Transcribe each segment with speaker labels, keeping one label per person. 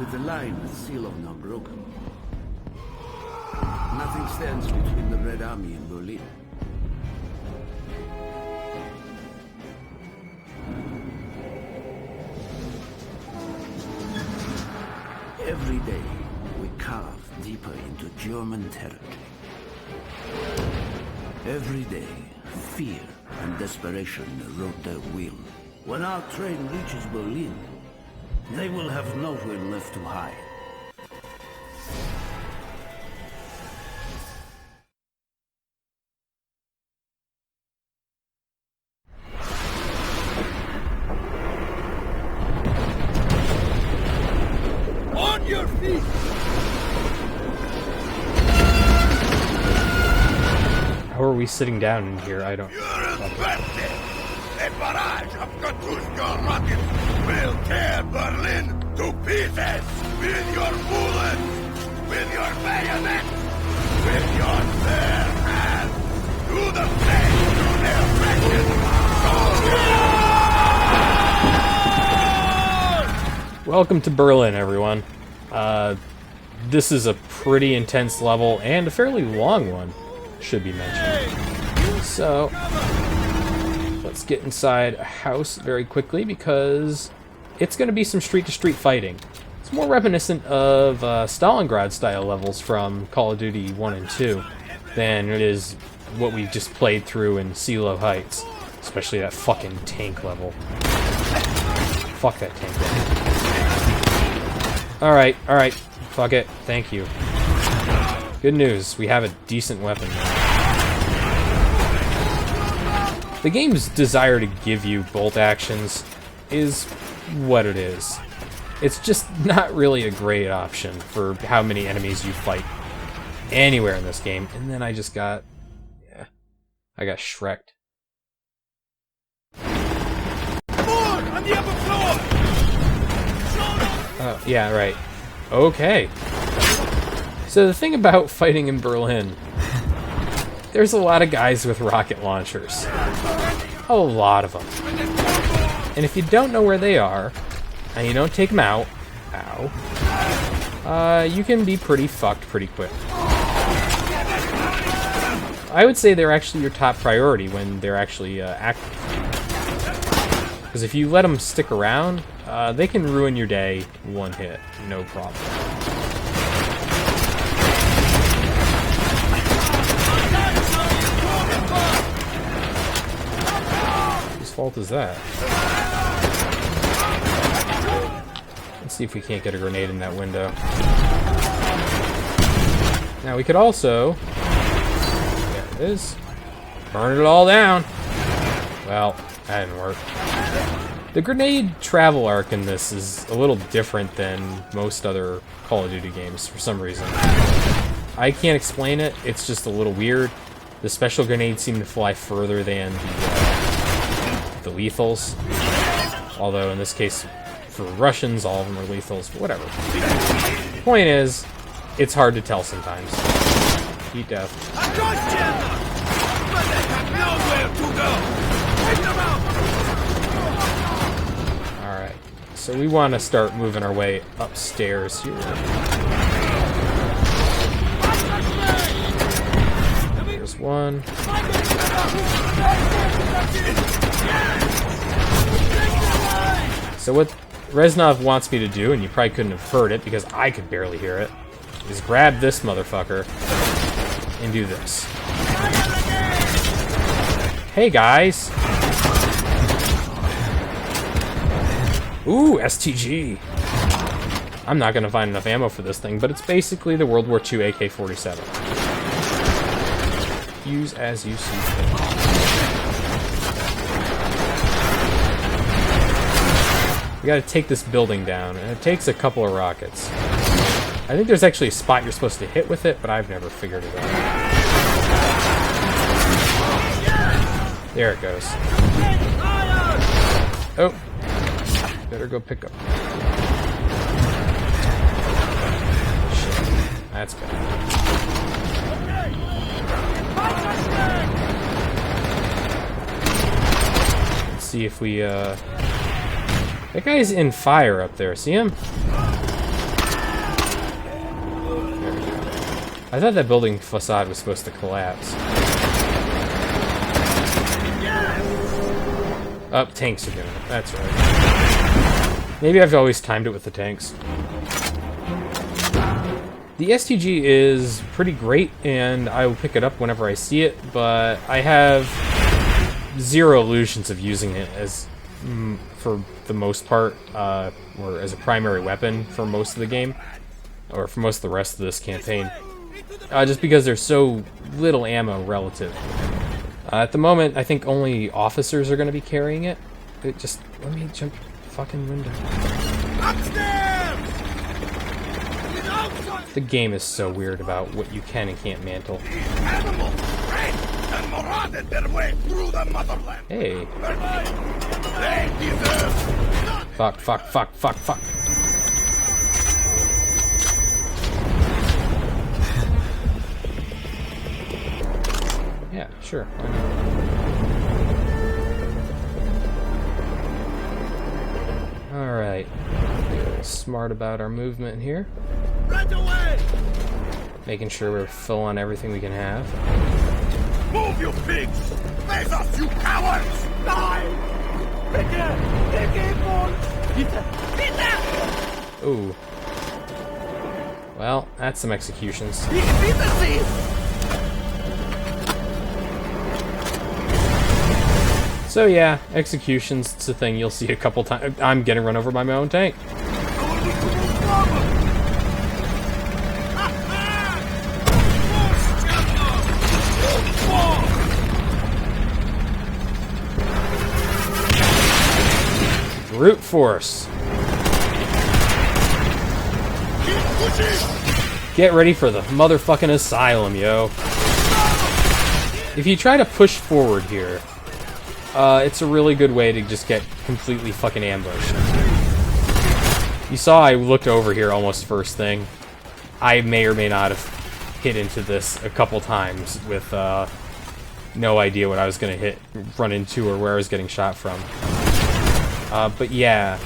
Speaker 1: With the line with Silo now broken, nothing stands between the Red Army and Berlin. Every day, we carve deeper into German territory. Every day, fear and desperation erode their will. When our train reaches Berlin, they will have nowhere left to hide.
Speaker 2: On your feet!
Speaker 3: How are we sitting down in here? I don't...
Speaker 2: You're infected! A barrage of Katushka rockets will tear Berlin to pieces! With your bullets! With your bayonets! With your bare hands! Do the same to their wretched soldiers!
Speaker 3: Welcome to Berlin, everyone. This is a pretty intense level, and a fairly long one, should be mentioned. So, let's get inside a house very quickly, because it's going to be some street-to-street fighting. It's more reminiscent of Stalingrad-style levels from Call of Duty 1 and 2 than it is what we just played through in Silo Heights. Especially that fucking tank level. Fuck that tank level. Alright. Fuck it. Thank you. Good news, we have a decent weapon now. The game's desire to give you bolt actions is what it is. It's just not really a great option for how many enemies you fight anywhere in this game. And then I just got... yeah, I got Shrek'd.
Speaker 2: On the upper floor!
Speaker 3: Oh, yeah, right. Okay. So the thing about fighting in Berlin, there's a lot of guys with rocket launchers. A lot of them. And if you don't know where they are, and you don't take them out, you can be pretty fucked pretty quick. I would say they're actually your top priority when they're actually active. Because if you let them stick around, they can ruin your day one hit, no problem. Whose fault is that? Let's see if we can't get a grenade in that window. Now we could also... there it is. Burn it all down! Well, that didn't work. The grenade travel arc in this is a little different than most other Call of Duty games for some reason. I can't explain it, it's just a little weird. The special grenades seem to fly further than the lethals. Although in this case, for Russians, all of them are lethals, but whatever. The point is, it's hard to tell sometimes. Eat death. Alright, so we want to start moving our way upstairs here. There's one. So what Reznov wants me to do, and you probably couldn't have heard it because I could barely hear it, is grab this motherfucker and do this. Hey guys! Ooh, STG! I'm not gonna find enough ammo for this thing, but it's basically the World War II AK-47. Use as you see fit. We gotta take this building down, and it takes a couple of rockets. I think there's actually a spot you're supposed to hit with it, but I've never figured it out. There it goes. Oh! Better go pick up. Shit. That's bad. Let's see if we, that guy's in fire up there. See him? I thought that building facade was supposed to collapse. Oh, tanks are doing it. That's right. Maybe I've always timed it with the tanks. The STG is pretty great, and I will pick it up whenever I see it, but I have zero illusions of using it as, for the most part, or as a primary weapon for most of the game, or for most of the rest of this campaign. Just because there's so little ammo relative. At the moment, I think only officers are going to be carrying it. Let me jump fucking window. The game is so weird about what you can and can't mantle.
Speaker 2: Animals ran and marauded their way through the motherland.
Speaker 3: Hey.
Speaker 2: They deserve.
Speaker 3: Fuck. Yeah, sure. Why not? Alright. Smart about our movement here.
Speaker 2: Right away!
Speaker 3: Making sure we're full on everything we can have.
Speaker 2: Move, you pigs! Face us, you cowards! Die!
Speaker 3: Ooh. Well, that's some executions. So yeah, executions, it's a thing you'll see a couple times. I'm getting run over by my own tank. Brute force. Get ready for the motherfucking asylum, yo. If you try to push forward here, it's a really good way to just get completely fucking ambushed. You saw I looked over here almost first thing. I may or may not have hit into this a couple times with no idea what I was going to run into or where I was getting shot from. But yeah,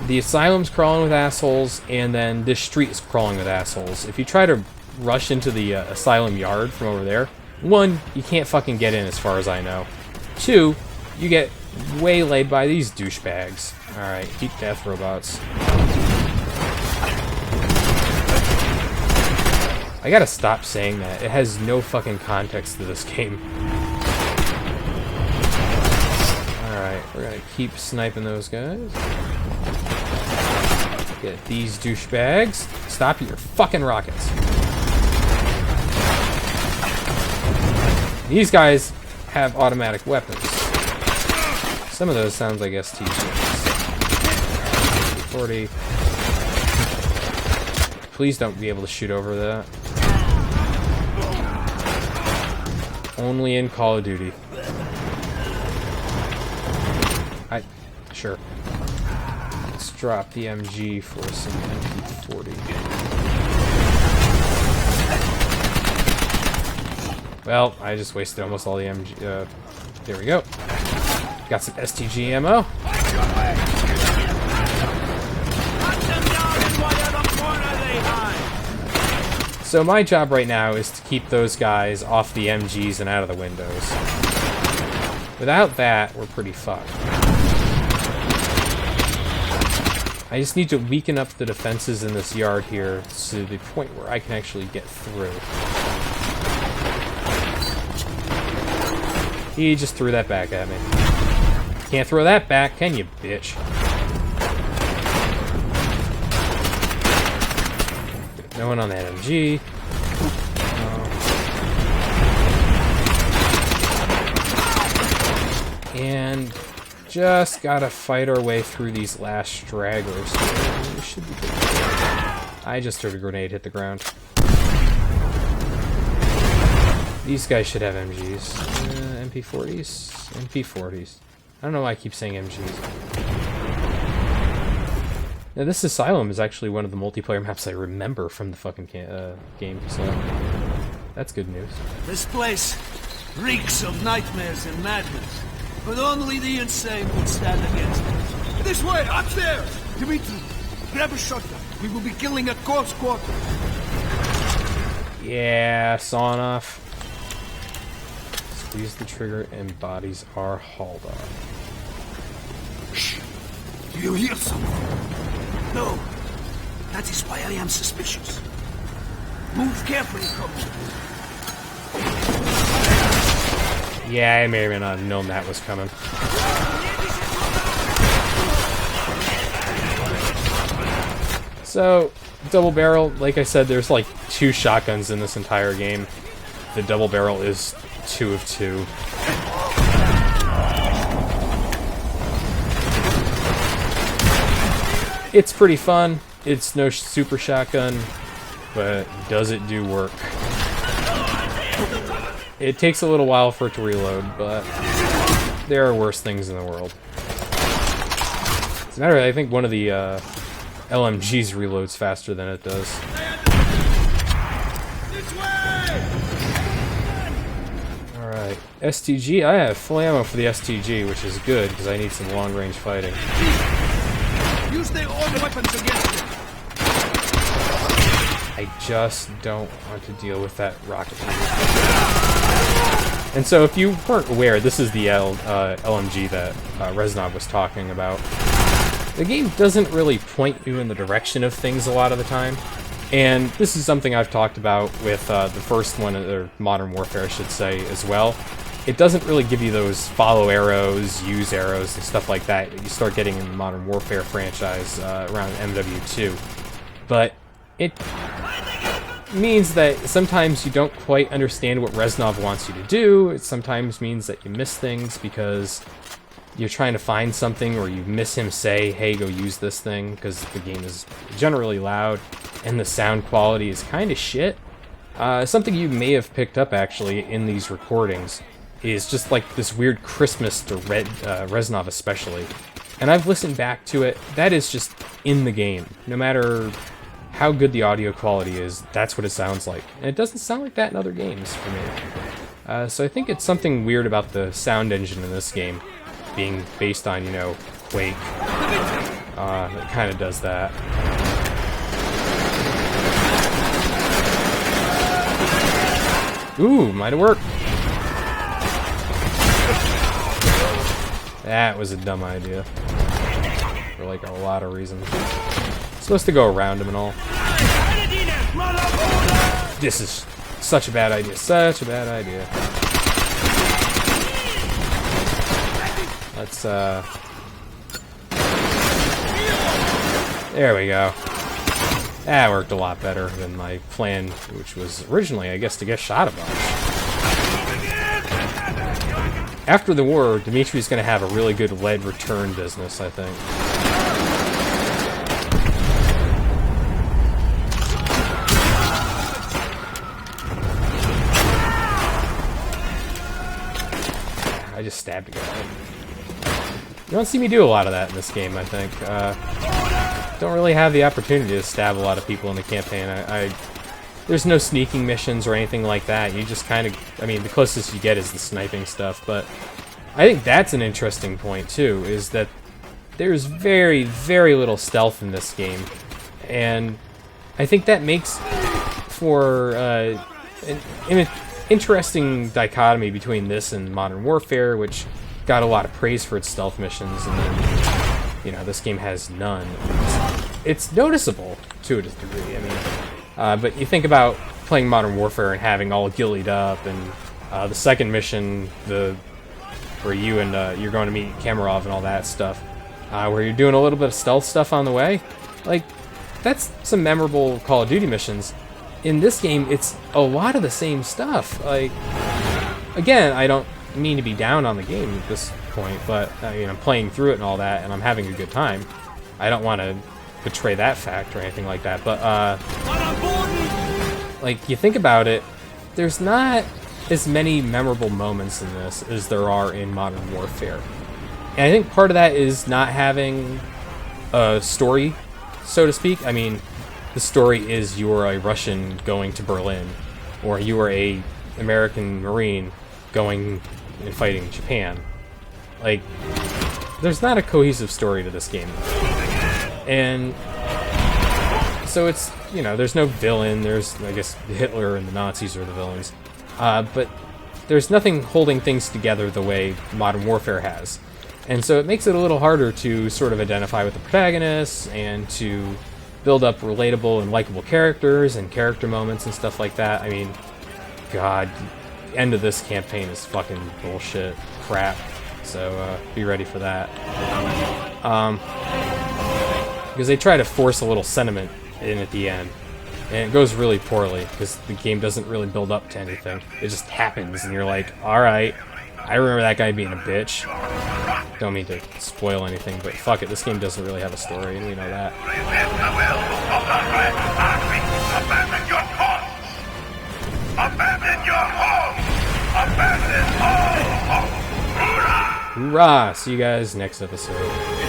Speaker 3: the asylum's crawling with assholes, and then this street is crawling with assholes. If you try to rush into the asylum yard from over there, 1, you can't fucking get in as far as I know. 2, you get waylaid by these douchebags. Alright, heat death robots. I gotta stop saying that. It has no fucking context to this game. Alright, we're gonna keep sniping those guys. Get these douchebags. Stop your fucking rockets. These guys have automatic weapons. Some of those sounds like STGs. 40. Please don't be able to shoot over that. Only in Call of Duty. Sure. Let's drop the MG for some MP40. Well, I just wasted almost all the MG. There we go. Got some STG ammo. So my job right now is to keep those guys off the MGs and out of the windows. Without that, we're pretty fucked. I just need to weaken up the defenses in this yard here to the point where I can actually get through. He just threw that back at me. Can't throw that back, can you, bitch? No one on that MG. And just gotta fight our way through these last stragglers. We should be good. I just heard a grenade hit the ground. These guys should have MGs. MP40s? MP40s. I don't know why I keep saying MGs. Now, this Asylum is actually one of the multiplayer maps I remember from the fucking game, so that's good news.
Speaker 1: This place reeks of nightmares and madness, but only the insane would stand against it.
Speaker 2: This way, upstairs! Dimitri, grab a shotgun. We will be killing at close quarters.
Speaker 3: Yeah, sawing off. Squeeze the trigger and bodies are hauled off.
Speaker 1: Shh! Do you hear something? No. That is why I am suspicious. Move carefully, Colonel.
Speaker 3: Yeah, I may or may not have known that was coming. So, double barrel, like I said, there's like 2 shotguns in this entire game. The double barrel is 2 of 2. It's pretty fun. It's no super shotgun, but does it do work? It takes a little while for it to reload, but there are worse things in the world. As a matter of fact, I think one of the LMGs reloads faster than it does. Alright, STG. I have full ammo for the STG, which is good, because I need some long-range fighting.
Speaker 1: Use their own weapons against them.
Speaker 3: I just don't want to deal with that rocket. And so, if you weren't aware, this is the LMG that Reznov was talking about. The game doesn't really point you in the direction of things a lot of the time. And this is something I've talked about with the first one, or Modern Warfare, I should say, as well. It doesn't really give you those follow arrows, use arrows, and stuff like that you start getting in the Modern Warfare franchise around MW2. But it means that sometimes you don't quite understand what Reznov wants you to do. It sometimes means that you miss things because you're trying to find something, or you miss him say, hey, go use this thing, because the game is generally loud and the sound quality is kind of shit. Something you may have picked up, actually, in these recordings is just like this weird Christmas to Reznov especially. And I've listened back to it. That is just in the game. No matter how good the audio quality is, that's what it sounds like. And it doesn't sound like that in other games for me. So I think it's something weird about the sound engine in this game being based on, you know, Quake. It kind of does that. Ooh, might have worked. That was a dumb idea. For like a lot of reasons. Supposed to go around him and all. This is such a bad idea. Such a bad idea. Let's, there we go. That worked a lot better than my plan, which was originally, I guess, to get shot a bunch. After the war, Dimitri's going to have a really good lead return business, I think. I just stabbed a guy. You don't see me do a lot of that in this game, I think. Don't really have the opportunity to stab a lot of people in the campaign. There's no sneaking missions or anything like that. You just kind of, I mean, the closest you get is the sniping stuff, but I think that's an interesting point, too, is that there's very, very little stealth in this game, and I think that makes for an interesting dichotomy between this and Modern Warfare, which got a lot of praise for its stealth missions, and then, you know, this game has none. It's noticeable to a degree, I mean, but you think about playing Modern Warfare and having all gillied up, and the second mission, where you and you're going to meet Kamarov and all that stuff, where you're doing a little bit of stealth stuff on the way, like, that's some memorable Call of Duty missions. In this game, it's a lot of the same stuff. Like, again, I don't mean to be down on the game at this point, but I mean, I'm playing through it and all that, and I'm having a good time. I don't want to betray that fact or anything like that, but like, you think about it, there's not as many memorable moments in this as there are in Modern Warfare. And I think part of that is not having a story, so to speak. I mean, the story is you're a Russian going to Berlin, or you are a American Marine going and fighting Japan. Like, there's not a cohesive story to this game. And So it's, you know, there's no villain. There's, I guess, Hitler and the Nazis are the villains. But there's nothing holding things together the way Modern Warfare has. And so it makes it a little harder to sort of identify with the protagonists and to build up relatable and likable characters and character moments and stuff like that. I mean, God, the end of this campaign is fucking bullshit crap. So be ready for that. Because they try to force a little sentiment in at the end. And it goes really poorly because the game doesn't really build up to anything. It just happens and you're like, alright, I remember that guy being a bitch. Don't mean to spoil anything, but fuck it, this game doesn't really have a story, and we know that.
Speaker 2: Abandon your cause! Abandon your home! Abandon all hope! Hoorah!
Speaker 3: Hoorah! See you guys next episode.